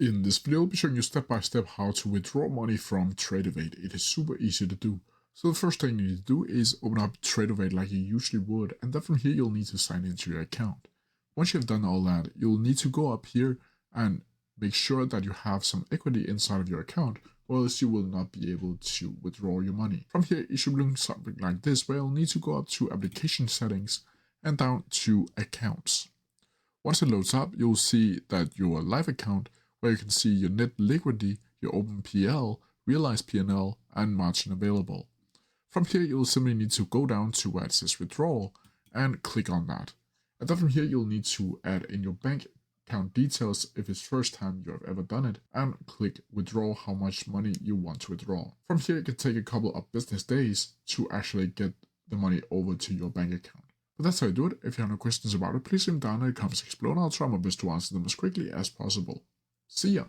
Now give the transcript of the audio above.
In this video, I'll be showing you step by step how to withdraw money from Tradovate. It is super easy to do. So the first thing you need to do is open up Tradovate like you usually would, and then from here you'll need to sign into your account. Once you've done all that, you'll need to go up here and make sure that you have some equity inside of your account, or else you will not be able to withdraw your money. From here, it should look something like this, where you'll need to go up to application settings and down to accounts. Once it loads up, you'll see that your live account, where you can see your net liquidity, your open PL, realized PNL, and margin available. From here, you'll simply need to go down to where it says withdrawal and click on that. And then from here, you'll need to add in your bank account details if it's first time you have ever done it, and click withdraw how much money you want to withdraw. From here, it can take a couple of business days to actually get the money over to your bank account. But that's how you do it. If you have no questions about it, please leave them down in the comments below and I'll try my best to answer them as quickly as possible. See ya!